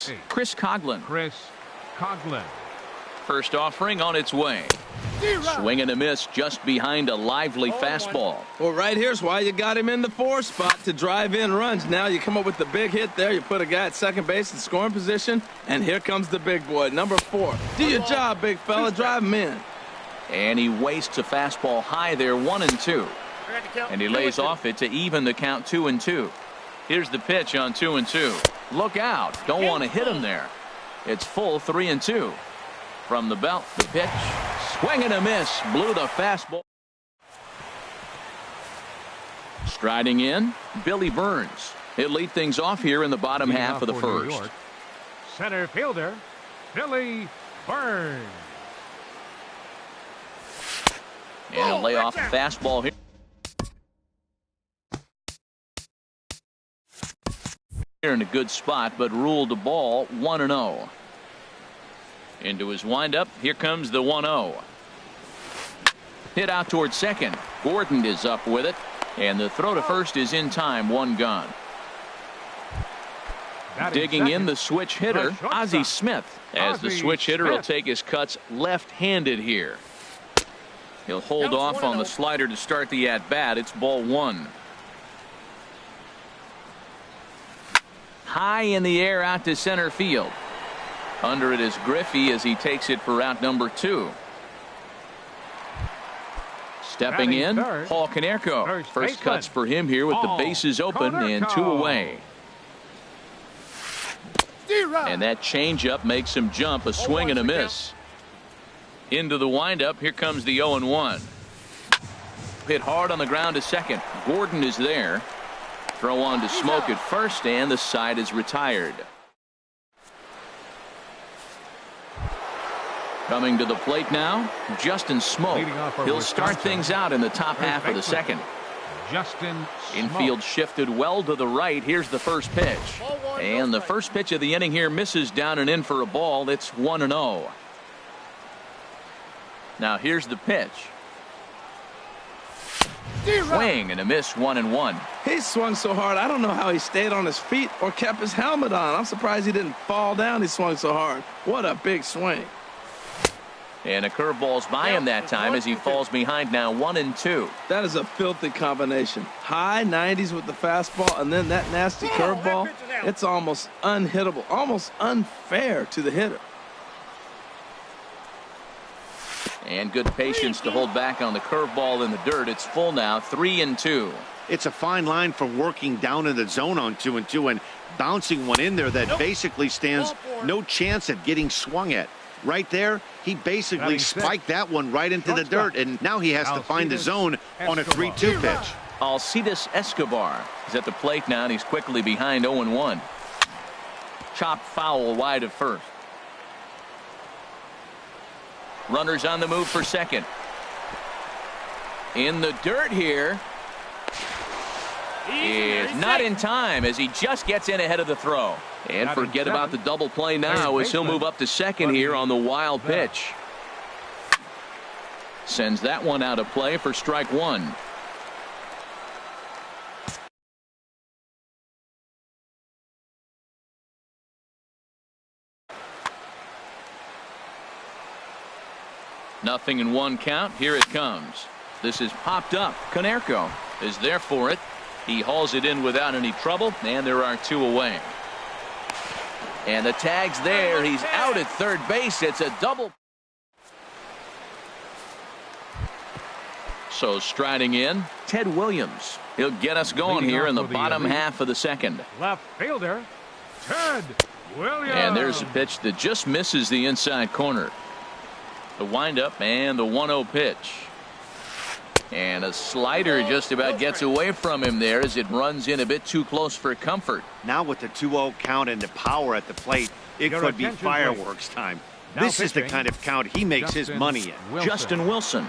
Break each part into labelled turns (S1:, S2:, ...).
S1: base, Chris Coghlan.
S2: Chris Coghlan.
S1: First offering on its way. Swing and a miss just behind a lively fastball.
S3: Well, right here's why you got him in the 4 spot to drive in runs. Now you come up with the big hit there. You put a guy at second base in scoring position, and here comes the big boy, number 4. Do your job, big fella. Drive him in.
S1: And he wastes a fastball high there, 1-2. And he lays off it to even the count 2-2. Here's the pitch on 2-2. Look out. Don't want to hit him there. It's full 3-2. From the belt, the pitch. Swing and a miss. Blew the fastball. Striding in, Billy Burns. He'll lead things off here in the bottom half of the first.
S2: Center fielder, Billy Burns.
S1: And he'll lay off a fastball here. Here in a good spot, but ruled the ball 1-0. Into his windup. Here comes the 1-0. Hit out towards second. Gordon is up with it. And the throw to first is in time. 1 gone. Digging in the switch hitter, Ozzie Smith. As the switch hitter will take his cuts left-handed here. He'll hold off on the slider to start the at-bat. It's ball 1. High in the air out to center field. Under it is Griffey as he takes it for out number 2. Stepping in, Paul Konerko. First cuts for him here with the bases open and 2 away. And that changeup makes him jump. A swing and a miss. Into the windup. Here comes the 0-1. Hit hard on the ground to second. Gordon is there. Throw on to Smoke at first, and the side is retired. Coming to the plate now, Justin Smoke. He'll start things out in the top half of the second.
S2: Justin
S1: Infield shifted well to the right. Here's the first pitch. And the first pitch of the inning here misses down and in for a ball. It's 1-0. Now here's the pitch. Swing and a miss, 1-1.
S3: He swung so hard, I don't know how he stayed on his feet or kept his helmet on. I'm surprised he didn't fall down. He swung so hard. What a big swing.
S1: And a curveball's by him that time as he falls behind now 1-2.
S3: That is a filthy combination. High 90s with the fastball and then that nasty curveball. It's almost unhittable, almost unfair to the hitter.
S1: And good patience to hold back on the curveball in the dirt. It's full now, 3-2.
S4: It's a fine line for working down in the zone on 2-2 and bouncing one in there that basically stands no chance at getting swung at. Right there, he basically spiked that one right into the dirt, and now he has to find the zone on a 3-2 pitch.
S1: Alcides Escobar is at the plate now, and he's quickly behind 0-1. Chopped foul wide of first. Runners on the move for second. In the dirt here. Is not in time as he just gets in ahead of the throw. And forget about the double play now as he'll move up to second here on the wild pitch. Sends that one out of play for strike 1. Nothing in 1 count. Here it comes. This is popped up. Konerko is there for it. He hauls it in without any trouble, and there are 2 away. And the tag's there. He's out at third base. It's a double. So striding in, Ted Williams. He'll get us going here in the bottom half of the second.
S2: Left fielder, Ted Williams.
S1: And there's a pitch that just misses the inside corner. The windup and the 1-0 pitch. And a slider just about gets away from him there as it runs in a bit too close for comfort.
S4: Now with the 2-0 count and the power at the plate, it could be fireworks time. This is the kind of count he makes his money in.
S1: Justin Wilson.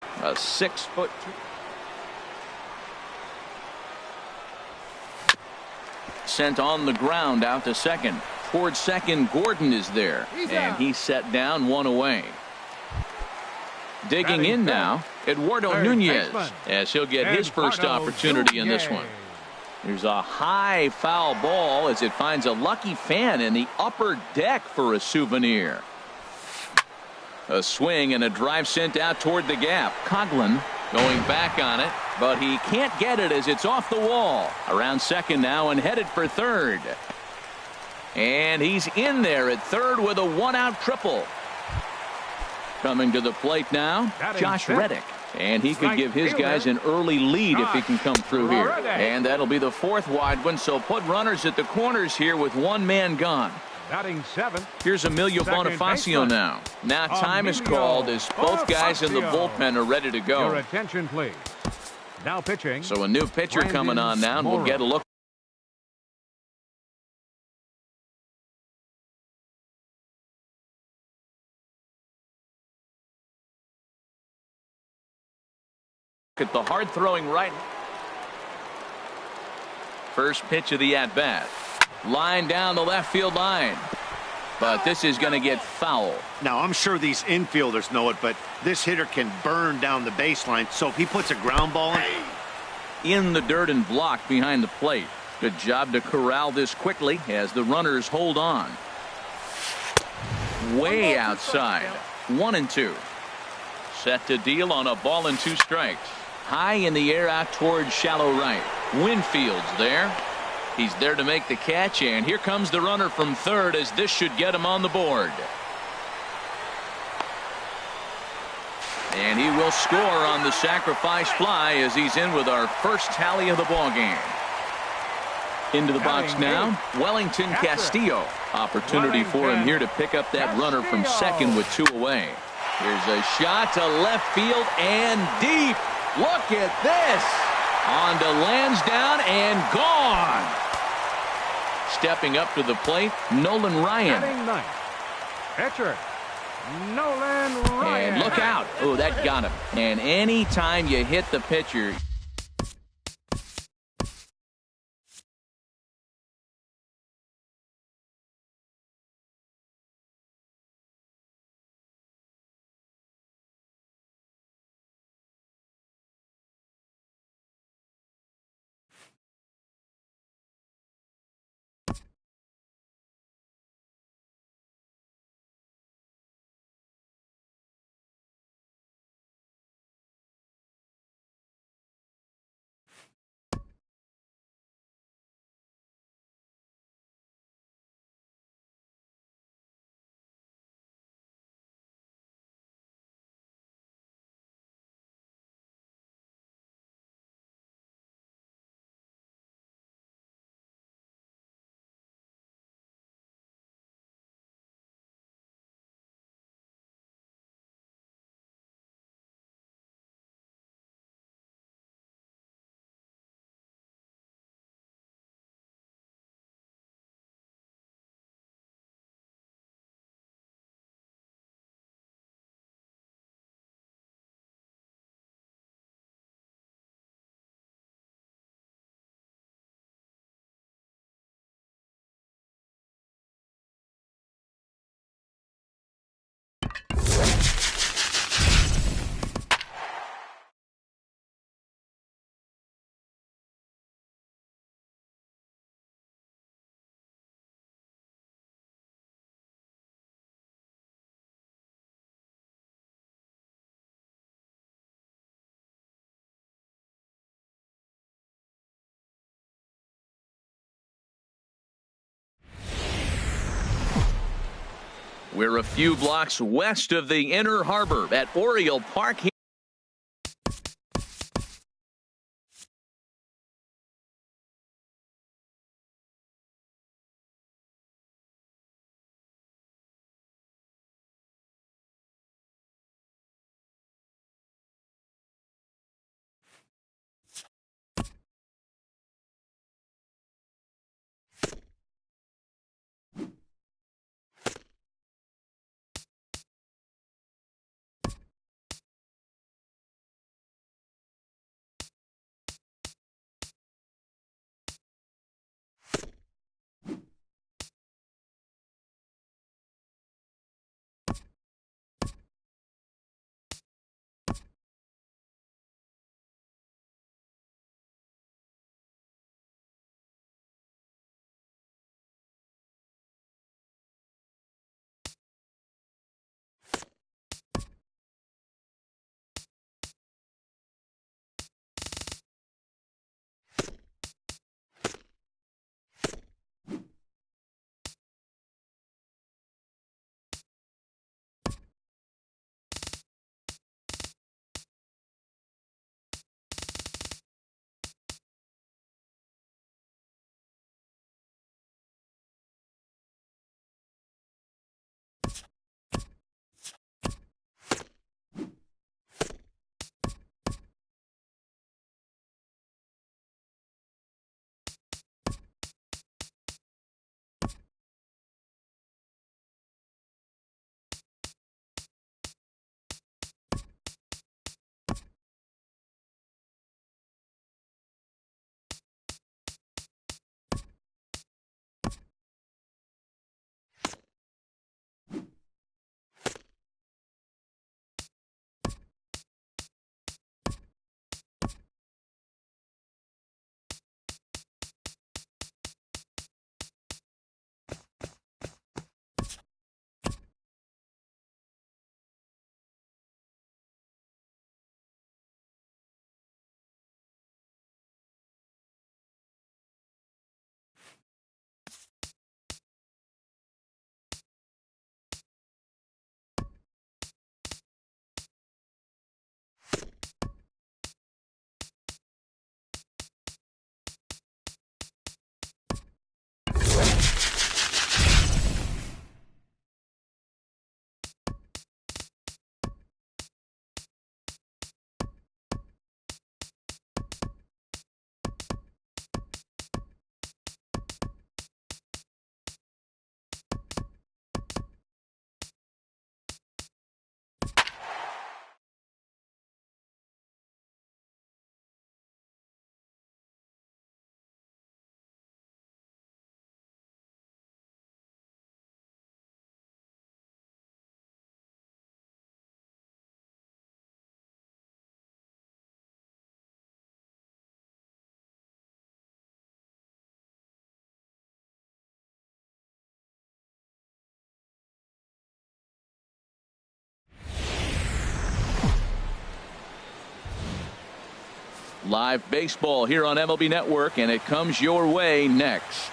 S1: A 6-foot. Sent on the ground out to second. Towards second, Gordon is there. And he's set down 1 away. Digging in now, Eduardo
S2: Third
S1: Nunez,
S2: baseman,
S1: as he'll get his first
S2: Eduardo
S1: opportunity in this
S2: Nunez.
S1: one. There's a high foul ball as it finds a lucky fan in the upper deck for a souvenir. A swing and a drive sent out toward the gap. Coghlan going back on it, but he can't get it as it's off the wall. Around second now and headed for third. And he's in there at third with a one-out triple. Coming to the plate now, Josh Reddick. And he could give his guys an early lead if he can come through here. And that'll be the fourth wide one, so put runners at the corners here with one man gone.
S2: Batting seventh.
S1: Here's Emilio Bonifacio now. Now time is called as both guys in the bullpen are ready to go.
S2: Your attention, please. Now pitching.
S1: So a new pitcher coming on now, and we'll get a look at the hard-throwing right. First pitch of the at-bat. Line down the left field line. But this is going to get foul.
S4: Now, I'm sure these infielders know it, but this hitter can burn down the baseline. So if he puts a ground ball
S1: in the dirt and blocked behind the plate. Good job to corral this quickly as the runners hold on. Way outside. 1-2. Set to deal on a ball and 2 strikes. High in the air out towards shallow right. Winfield's there. He's there to make the catch, and here comes the runner from third as this should get him on the board. And he will score on the sacrifice fly as he's in with our first tally of the ball game. Into the box now, Wellington Castillo. Opportunity for him here to pick up that runner from second with 2 away. Here's a shot to left field and deep. Look at this. On to Lansdowne and gone. Stepping up to the plate, Nolan Ryan.
S2: Batting ninth. Pitcher, Nolan Ryan.
S1: And look out. Oh, that got him. And anytime you hit the pitcher, we're a few blocks west of the Inner Harbor at Oriole Park. Live baseball here on MLB Network, and it comes your way next.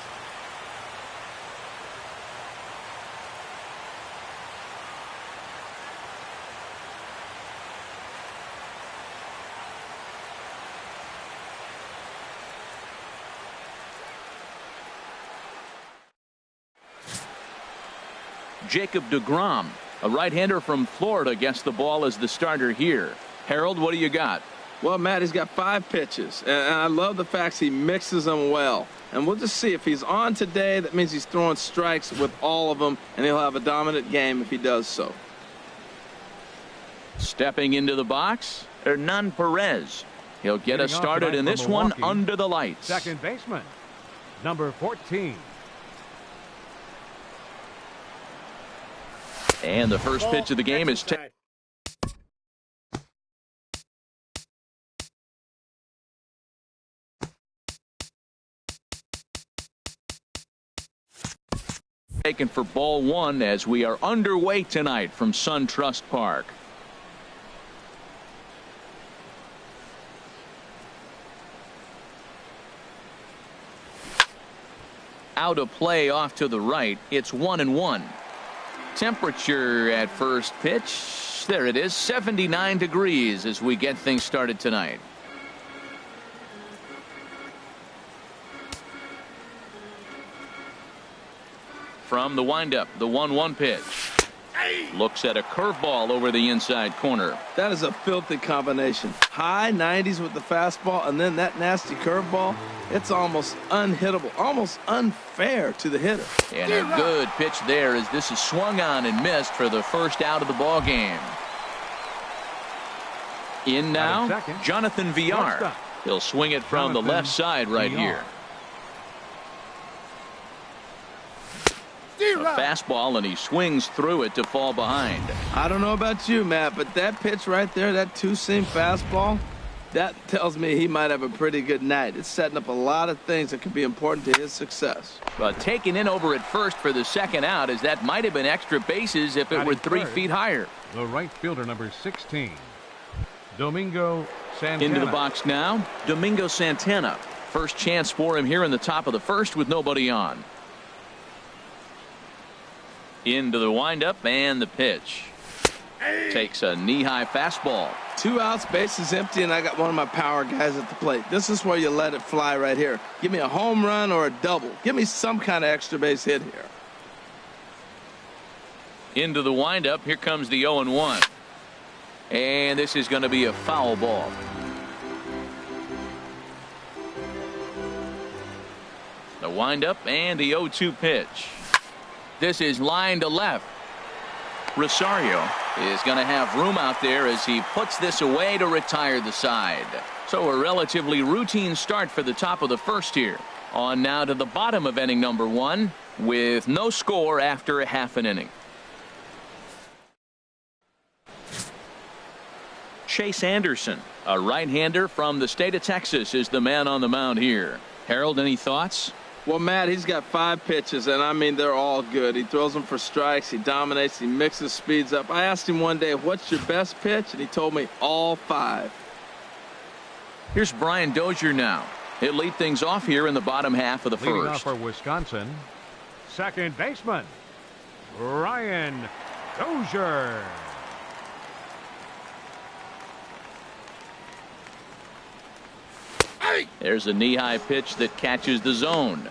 S1: Jacob deGrom, a right-hander from Florida, gets the ball as the starter here. Harold, what do you got?
S3: Well, Matt, he's got 5 pitches, and I love the fact he mixes them well. And we'll just see if he's on today. That means he's throwing strikes with all of them, and he'll have a dominant game if he does so.
S1: Stepping into the box, Hernan Perez. He'll get us started in this one under the lights.
S2: Second baseman, number 14.
S1: And the first pitch of the game is taken for ball 1 as we are underway tonight from SunTrust Park. Out of play off to the right. It's 1-1. Temperature at first pitch, there it is, 79 degrees as we get things started tonight. From the windup, the 1-1 pitch. Looks at a curveball over the inside corner.
S3: That is a filthy combination. High 90s with the fastball, and then that nasty curveball. It's almost unhittable, almost unfair to the hitter.
S1: And a good pitch there as this is swung on and missed for the first out of the ball game. In now, Jonathan Villar. He'll swing it from the left side right here. A fastball, and he swings through it to fall behind.
S3: I don't know about you, Matt, but that pitch right there, that two-seam fastball, that tells me he might have a pretty good night. It's setting up a lot of things that could be important to his success.
S1: But taken in over at first for the second out, as that might have been extra bases if it were 3 feet higher.
S2: The right fielder, number 16, Domingo Santana.
S1: Into the box now, Domingo Santana. First chance for him here in the top of the first with nobody on. Into the windup and the pitch. Takes a knee-high fastball.
S3: 2 outs, bases empty, and I got one of my power guys at the plate. This is where you let it fly right here. Give me a home run or a double. Give me some kind of extra base hit here.
S1: Into the windup. Here comes the 0-1. And this is going to be a foul ball. The windup and the 0-2 pitch. This is line to left. Rosario is going to have room out there as he puts this away to retire the side. So a relatively routine start for the top of the first here. On now to the bottom of inning number 1 with no score after a half an inning. Chase Anderson, a right-hander from the state of Texas, is the man on the mound here. Harold, any thoughts?
S3: Well, Matt, he's got 5 pitches, and I mean, they're all good. He throws them for strikes. He dominates. He mixes speeds up. I asked him one day, what's your best pitch? And he told me all 5.
S1: Here's Brian Dozier now. He'll lead things off here in the bottom half of the
S2: Leading
S1: first.
S2: off for Wisconsin, second baseman, Brian Dozier.
S1: There's a knee-high pitch that catches the zone.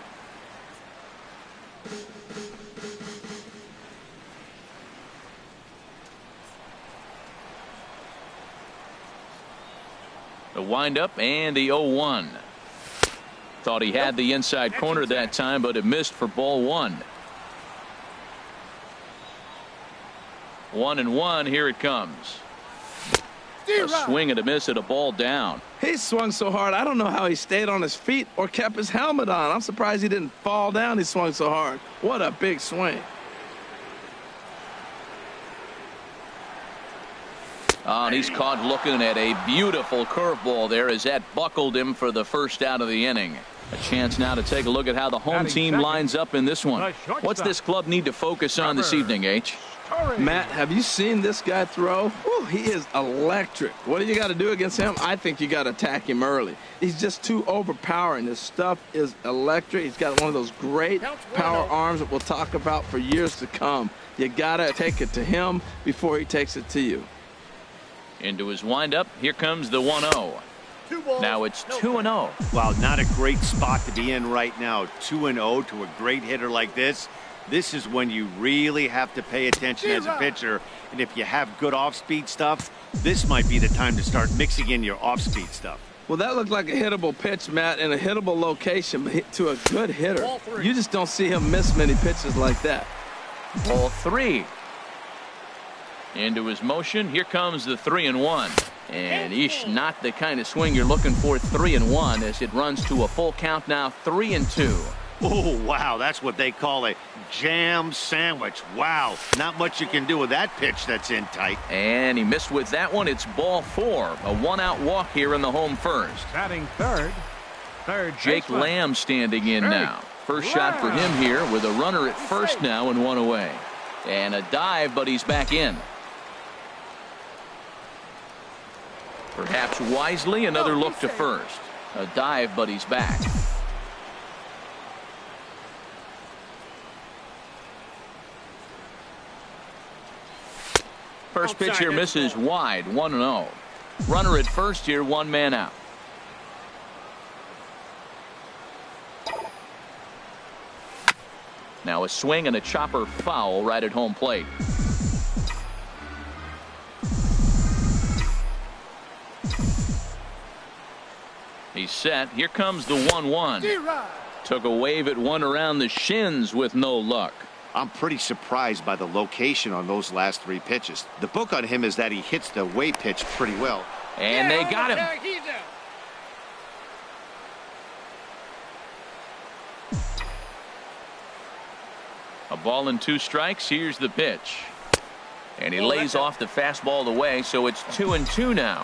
S1: The windup and the 0-1. Thought he had the inside corner that time, but it missed for ball 1. 1-1. Here it comes. A swing and a miss at a ball down.
S3: He swung so hard, I don't know how he stayed on his feet or kept his helmet on. I'm surprised he didn't fall down. He swung so hard. What a big swing.
S1: Oh, and he's caught looking at a beautiful curveball there as that buckled him for the first out of the inning. A chance now to take a look at how the home team lines up in this one. What's this club need to focus on this evening, H?
S3: Matt, have you seen this guy throw? Whew, he is electric. What do you got to do against him? I think you got to attack him early. He's just too overpowering. His stuff is electric. He's got one of those great power arms that we'll talk about for years to come. You got to take it to him before he takes it to you.
S1: Into his windup, here comes the 1-0. Now it's 2-0.
S4: Wow, not a great spot to be in right now. 2-0 to a great hitter like this. This is when you really have to pay attention as a pitcher. And if you have good off-speed stuff, this might be the time to start mixing in your off-speed stuff.
S3: Well, that looked like a hittable pitch, Matt, in a hittable location to a good hitter. You just don't see him miss many pitches like that.
S1: Ball 3. Into his motion, here comes the 3-1. And not the kind of swing you're looking for. 3-1 as it runs to a full count now. 3-2.
S4: Oh, wow, that's what they call a jam sandwich. Wow, not much you can do with that pitch that's in tight.
S1: And he missed with that one. It's ball 4. A one-out walk here in the home first.
S2: Batting third
S1: Jake
S2: baseman.
S1: Lamb standing in now. First shot for him here with a runner at first now and one away. And a dive, but he's back in. Perhaps wisely, another look to first. A dive, but he's back. First pitch here misses wide, 1-0. Runner at first here, one man out. Now a swing and a chopper foul right at home plate. He's set. Here comes the 1-1. Took a wave at one around the shins with no luck.
S4: I'm pretty surprised by the location on those last 3 pitches. The book on him is that he hits the away pitch pretty well.
S1: And they got him. A ball and 2 strikes. Here's the pitch. And he lays off the fastball away, so it's 2-2 now.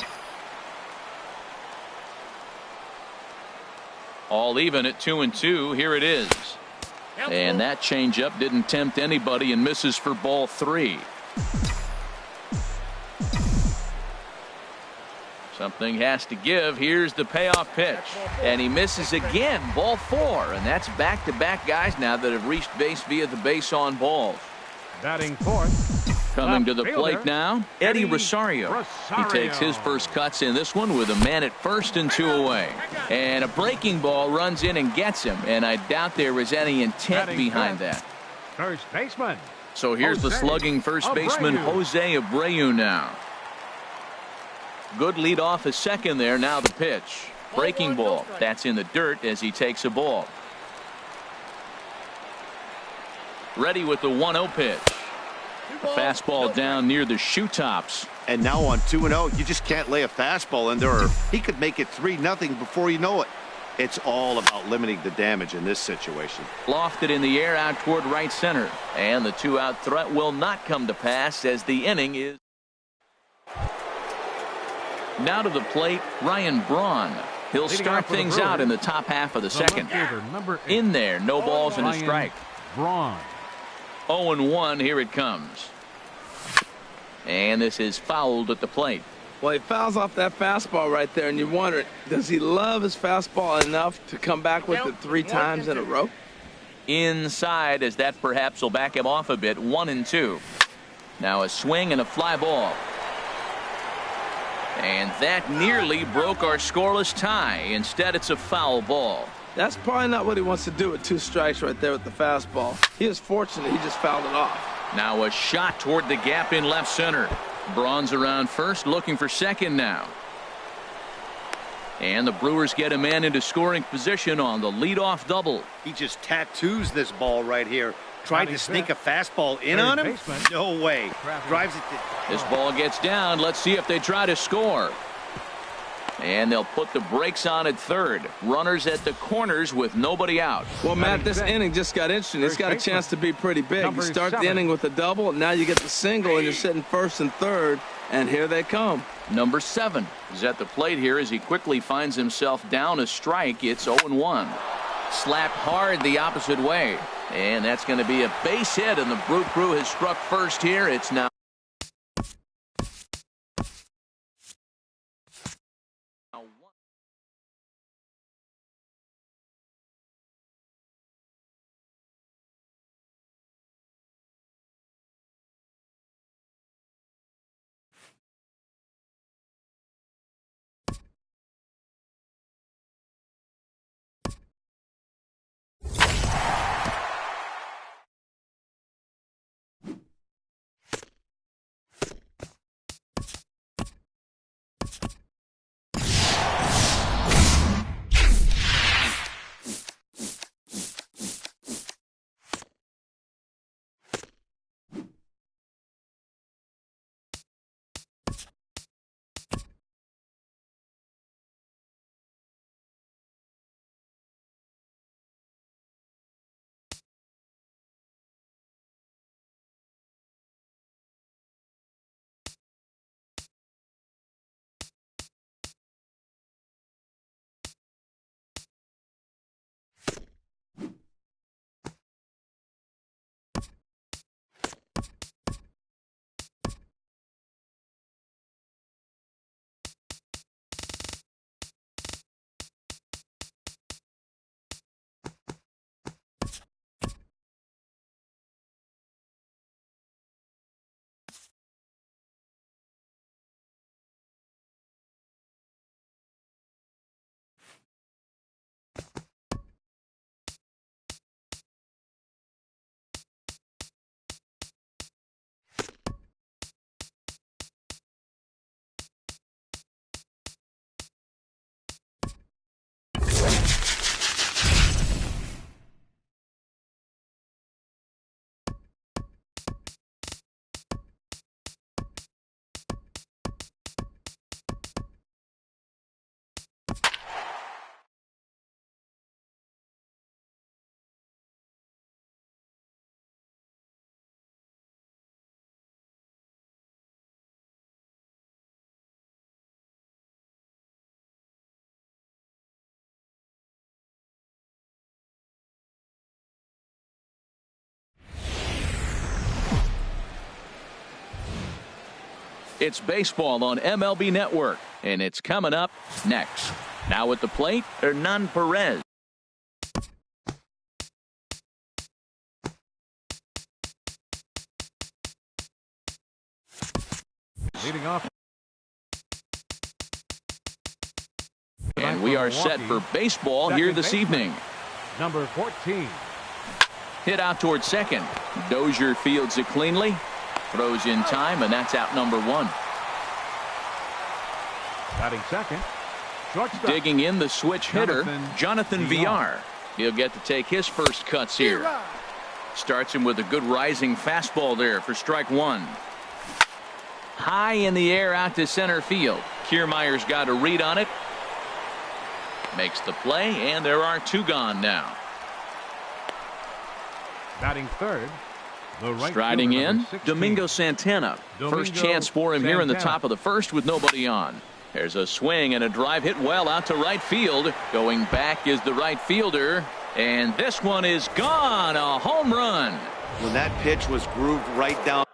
S1: All even at 2-2. Here it is. And that changeup didn't tempt anybody and misses for ball 3. Something has to give. Here's the payoff pitch. And he misses again. Ball 4. And that's back-to-back guys now that have reached base via the base on balls.
S2: Batting fourth.
S1: Coming to the plate now, Eddie Rosario. He takes his first cuts in this one with a man at first and 2 away. And a breaking ball runs in and gets him. And I doubt there was any intent behind that.
S2: First baseman.
S1: So here's the slugging first baseman, Jose Abreu now. Good lead off a second there. Now the pitch. Breaking ball. That's in the dirt as he takes a ball. Ready with the 1-0 pitch. A fastball down near the shoe tops.
S4: And now on 2-0, you just can't lay a fastball in there, or he could make it 3-0 before you know it. It's all about limiting the damage in this situation.
S1: Lofted in the air out toward right center. And the 2-out threat will not come to pass as the inning is. Now to the plate, Ryan Braun. He'll start things out in the top half of the second. In there, no balls and a strike.
S2: Braun.
S1: 0-1, here it comes. And this is fouled at the plate.
S3: Well, he fouls off that fastball right there, and you wonder, does he love his fastball enough to come back with it 3 times in a row?
S1: Inside, as that perhaps will back him off a bit. 1-2. Now a swing and a fly ball. And that nearly broke our scoreless tie. Instead, it's a foul ball.
S3: That's probably not what he wants to do with 2 strikes right there with the fastball. He was fortunate he just fouled it off.
S1: Now a shot toward the gap in left center. Braun's around first, looking for second now. And the Brewers get a man into scoring position on the leadoff double.
S4: He just tattoos this ball right here. Tried to sneak a fastball in on him? No way. Drives it to...
S1: This ball gets down. Let's see if they try to score. And they'll put the brakes on at third. Runners at the corners with nobody out.
S3: Well, Matt, this inning just got interesting. It's got a chance to be pretty big. You start the inning with a double, and now you get the single, and you're sitting first and third, and here they come.
S1: Number 7 is at the plate here as he quickly finds himself down a strike. It's 0-1. Slapped hard the opposite way. And that's going to be a base hit, and the Brew Crew has struck first here. It's now it's baseball on MLB Network, and it's coming up next. Now at the plate, Hernan Perez.
S2: Leading off.
S1: And we are set for baseball here this evening.
S2: Number 14.
S1: Hit out towards second. Dozier fields it cleanly. Throws in time, and that's out number one.
S2: Batting second. Shortstop.
S1: Digging in the switch hitter, Jonathan Villar. He'll get to take his first cuts here. Starts him with a good rising fastball there for strike one. High in the air out to center field. Kiermaier's got a read on it. Makes the play, and there are two gone now.
S2: Batting third.
S1: Striding in, Domingo Santana. First chance for him here in the top of the first with nobody on. There's a swing and a drive hit well out to right field. Going back is the right fielder, and this one is gone. A home run.
S4: When that pitch was grooved right down.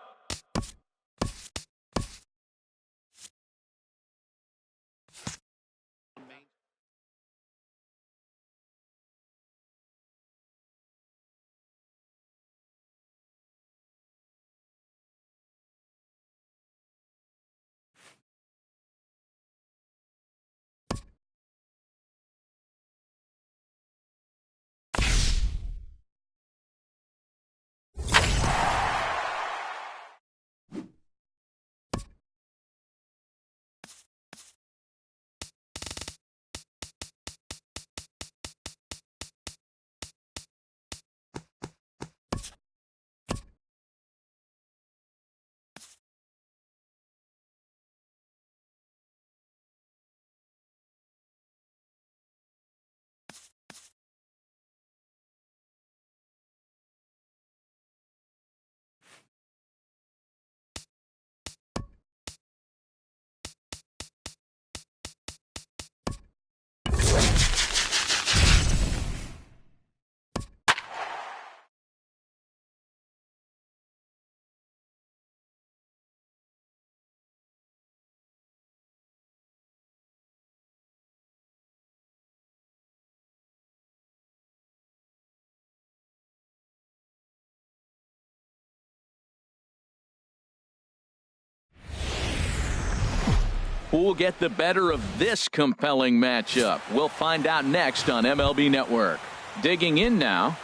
S1: Who will get the better of this compelling matchup? We'll find out next on MLB Network. Digging in now.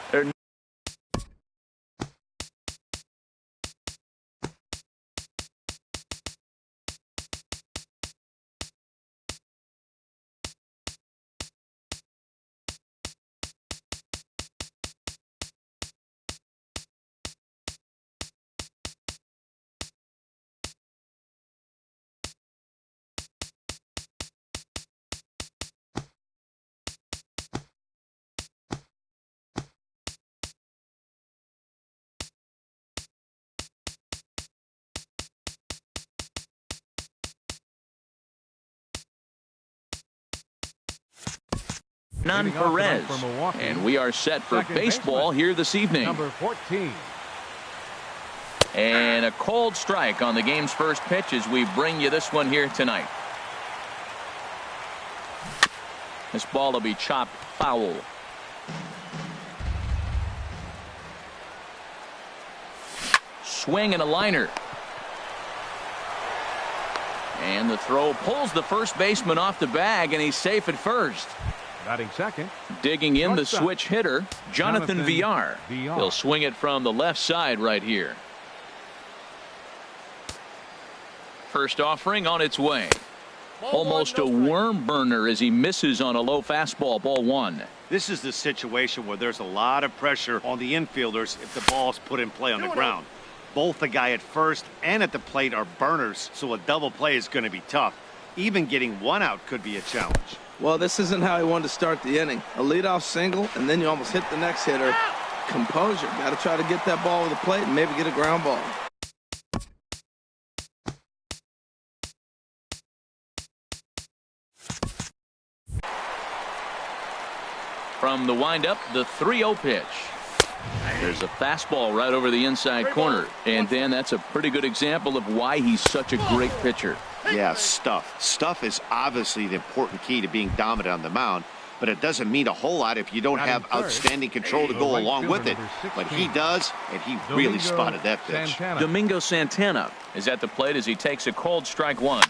S1: Hernan Perez, and we are set for baseball here this evening.
S2: Number 14.
S1: And a cold strike on the game's first pitch as we bring you this one here tonight. This ball will be chopped foul. Swing and a liner. And the throw pulls the first baseman off the bag, and he's safe at first.
S2: Batting second.
S1: Digging in the switch hitter, Jonathan Villar. He'll swing it from the left side right here. First offering on its way. Almost a worm burner as he misses on a low fastball, ball one.
S4: This is the situation where there's a lot of pressure on the infielders if the ball's put in play on the ground. Both the guy at first and at the plate are burners, so a double play is going to be tough. Even getting one out could be a challenge.
S3: Well, this isn't how he wanted to start the inning. A leadoff single, and then you almost hit the next hitter. Composure. Got to try to get that ball with the plate and maybe get a ground ball.
S1: From the windup, the 3-0 pitch. There's a fastball right over the inside corner. And then that's a pretty good example of why he's such a great pitcher.
S4: Yeah, stuff. Stuff is obviously the important key to being dominant on the mound, but it doesn't mean a whole lot if you don't have outstanding control to go along with it. But he does, and he really spotted that pitch.
S1: Domingo Santana is at the plate as he takes a cold strike one.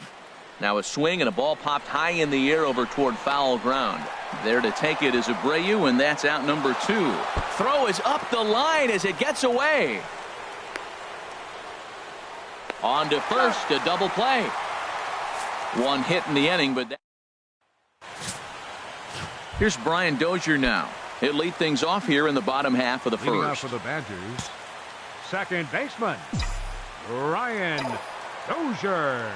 S1: Now a swing and a ball popped high in the air over toward foul ground. There to take it is Abreu, and that's out number 2. Throw is up the line as it gets away. On to first, a double play. One hit in the inning, but here's Brian Dozier now. He'll lead things off here in the bottom half of the
S2: Leading
S1: first.
S2: off for the Badgers, second baseman, Brian Dozier.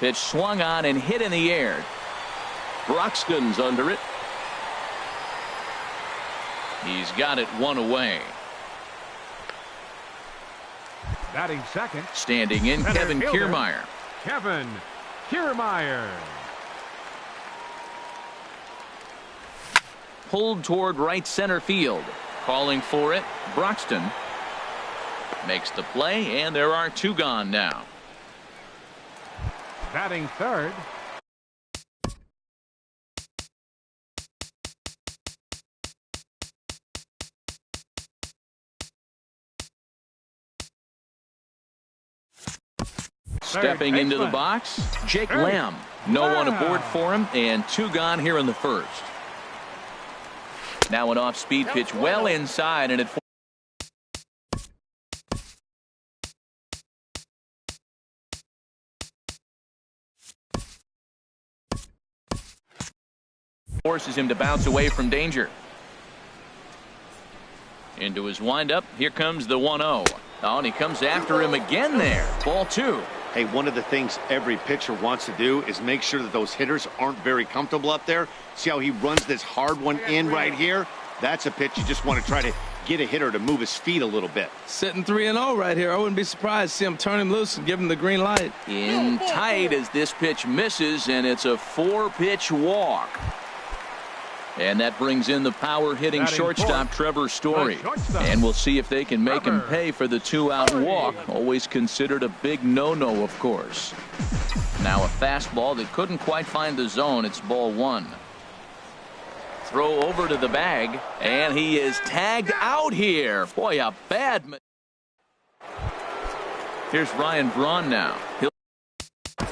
S1: Pitch swung on and hit in the air. Broxton's under it. He's got it one away.
S2: Batting second.
S1: Standing in, Kevin Kiermaier.
S2: Kevin Kiermaier.
S1: Pulled toward right center field. Calling for it, Broxton. Makes the play, and there are 2 gone now.
S2: Batting third.
S1: Stepping into the box, Jake Lamb. No one aboard for him, and 2 gone here in the first. Now an off-speed pitch well inside, and it forces him to bounce away from danger. Into his windup, here comes the 1-0. Oh, and he comes after him again there. Ball 2.
S4: Hey, one of the things every pitcher wants to do is make sure that those hitters aren't very comfortable up there. See how he runs this hard one in right here? That's a pitch you just want to try to get a hitter to move his feet a little bit.
S3: Sitting 3-0 right here. I wouldn't be surprised to see him turn him loose and give him the green light.
S1: In tight as this pitch misses, and it's a 4-pitch walk. And that brings in the power-hitting shortstop, Trevor Story. And we'll see if they can make him pay for the 2-out walk. Always considered a big no-no, of course. Now a fastball that couldn't quite find the zone. It's ball 1. Throw over to the bag, and he is tagged out here. Boy, a bad... Here's Ryan Braun now. He'll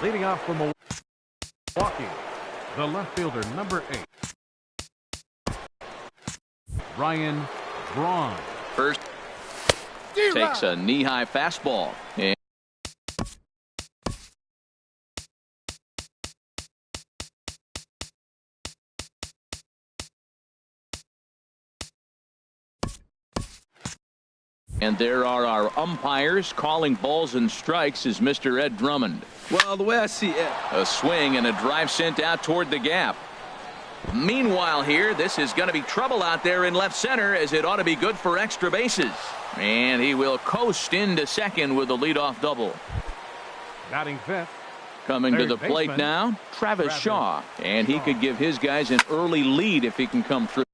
S2: Leading off for Milwaukee, the left fielder, number 8, Ryan Braun.
S1: First takes a knee-high fastball. And there are our umpires calling balls and strikes is Mr. Ed Drummond.
S3: Well, the way I see it.
S1: A swing and a drive sent out toward the gap. Meanwhile here, this is going to be trouble out there in left center as it ought to be good for extra bases. And he will coast into second with a leadoff double.
S2: Batting fifth.
S1: Coming to the plate now, Travis Shaw. And he could give his guys an early lead if he can come through.